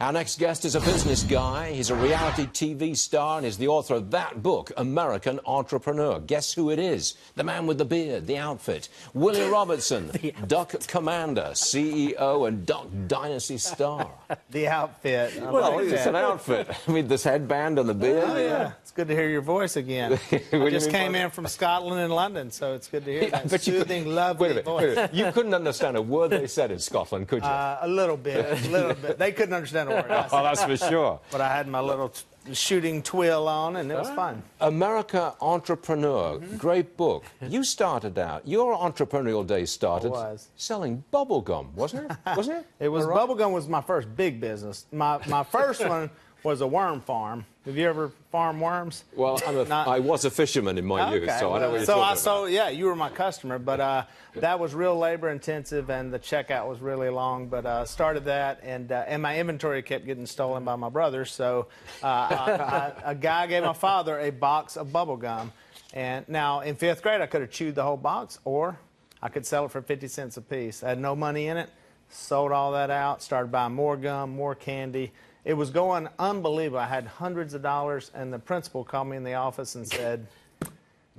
Our next guest is a business guy. He's a reality TV star and is the author of that book, American Entrepreneur. Guess who it is? The man with the beard, the outfit. Willie Robertson, Duck Commander, CEO and Duck Dynasty star. The outfit. Well, it's an outfit. I mean, this headband and the beard. Oh, yeah. It's good to hear your voice again. I just came in from Scotland and London, so it's good to hear that soothing, lovely voice. You couldn't understand a word they said in Scotland, could you? A little bit, a little bit. They couldn't understand a word. Oh, that's for sure. But I had my little shooting twill on, and it was fun. America Entrepreneur, great book. You started out, your entrepreneurial days started selling bubble gum, wasn't it? Wasn't it? It was, bubble gum was my first big business. My first one was a worm farm. Have you ever farmed worms? Well, I was a fisherman in my youth, so I know what you're talking about. Yeah, you were my customer, but that was real labor intensive, and the checkout was really long. But started that, and my inventory kept getting stolen by my brothers. So a guy gave my father a box of bubble gum, and now in 5th grade I could have chewed the whole box, or I could sell it for 50 cents a piece. I had no money in it. Sold all that out. Started buying more gum, more candy. It was going unbelievable. I had hundreds of dollars, and the principal called me in the office and said,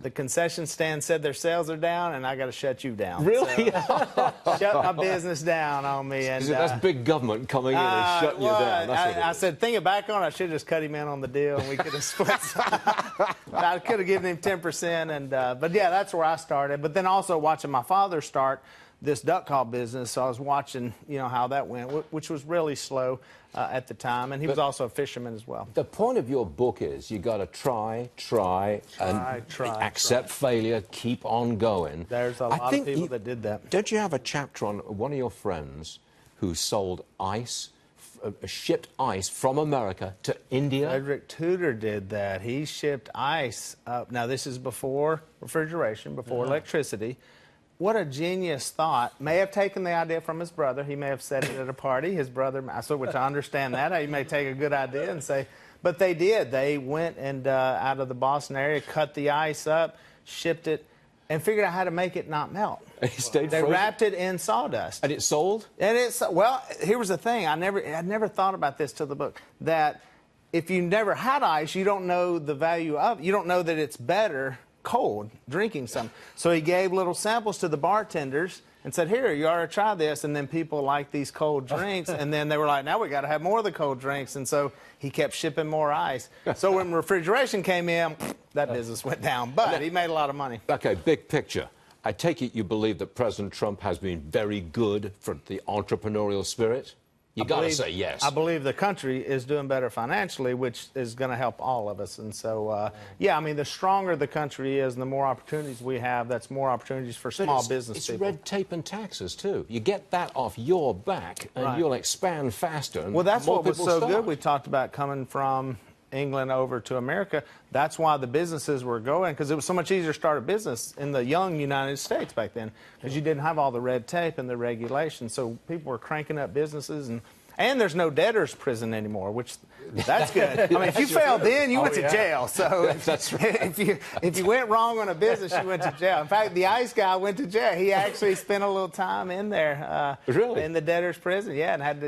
the concession stand said their sales are down, and I got to shut you down. Really? So, shut my business down on me. And that's big government coming in and shutting you down. I said, thinking back on it, I should have just cut him in on the deal, and we could have split some. I could have given him 10%. But, yeah, that's where I started. But then also watching my father start this duck call business, so I was watching, how that went, which was really slow at the time, and he was also a fisherman as well. The point of your book is you got to try, accept failure, keep on going. There's a lot of people that did that. Don't you have a chapter on one of your friends who sold ice, shipped ice from America to India? Frederick Tudor did that. He shipped ice up. Now, this is before refrigeration, before electricity. What a genius thought. May have taken the idea from his brother. He may have said it at a party. His brother, which I understand that. He may take a good idea and say, but they did. They went and out of the Boston area, cut the ice up, shipped it, and figured out how to make it not melt. They wrapped it in sawdust. And it sold? And well, here was the thing. I never thought about this till the book, that if you never had ice, you don't know the value of it. You don't know that it's better cold, drinking some. So he gave little samples to the bartenders and said, here, you ought to try this. And then people like these cold drinks. And then they were like, now we got to have more of the cold drinks. And so he kept shipping more ice. So when refrigeration came in, that business went down. But he made a lot of money. Okay, big picture. I take it you believe that President Trump has been very good for the entrepreneurial spirit? You got to say yes. I believe the country is doing better financially, which is going to help all of us. And so, yeah, I mean, the stronger the country is and the more opportunities we have, that's more opportunities for small business people. It's red tape and taxes, too. You get that off your back, and you'll expand faster. And well, that's what was so good. We talked about coming from England over to America. That's why the businesses were going, because it was so much easier to start a business in the young United States back then, because you didn't have all the red tape and the regulations. So people were cranking up businesses, and there's no debtor's prison anymore, which that's good. I mean, if you failed then, you went to jail. So if you went wrong on a business, you went to jail. In fact, the ice guy went to jail. He actually spent a little time in there, in the debtor's prison. Yeah, and had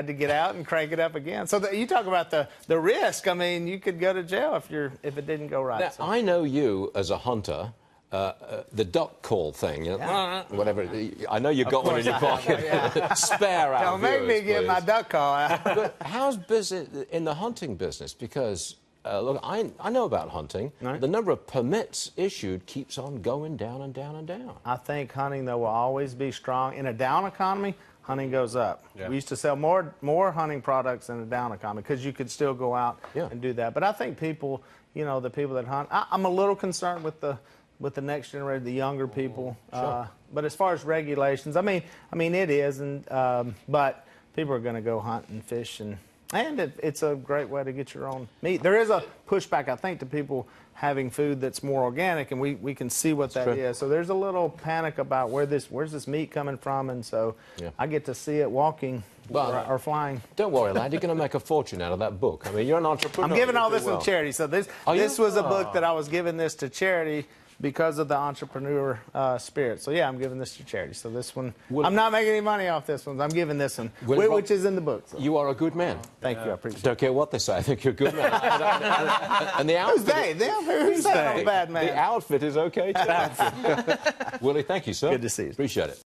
to get out and crank it up again. So you talk about the risk. I mean, you could go to jail if it didn't go right. Now, I know you as a hunter. The duck call thing, whatever. I know you got one in your pocket. Spare out. Don't make me get my duck call out. But how's business in the hunting business? Because look, I know about hunting. Right. The number of permits issued keeps on going down and down and down. I think hunting, though, will always be strong. In a down economy, hunting goes up. Yeah. We used to sell more hunting products in a down economy because you could still go out and do that. But I think people, the people that hunt, I'm a little concerned with the next generation, the younger people. But as far as regulations, I mean it is, but people are going to go hunt and fish, and it's a great way to get your own meat. There is a pushback, I think, to people having food that's more organic, and we can see what that is. So there's a little panic about where's this meat coming from, and so I get to see it walking or flying. Don't worry, lad. You're going to make a fortune out of that book. I mean, you're an entrepreneur. I'm giving all this to charity. So this was a book that I was giving this to charity because of the entrepreneur spirit. So yeah, I'm giving this to charity. So this one, I'm not making any money off this one. I'm giving this one, which is in the book. So. You are a good man. Thank you. I appreciate it. Don't care what they say. I think you're a good man. and the outfit. Who's they? Bad man. The outfit is okay too. Willie, thank you, sir. Good to see you. Appreciate it.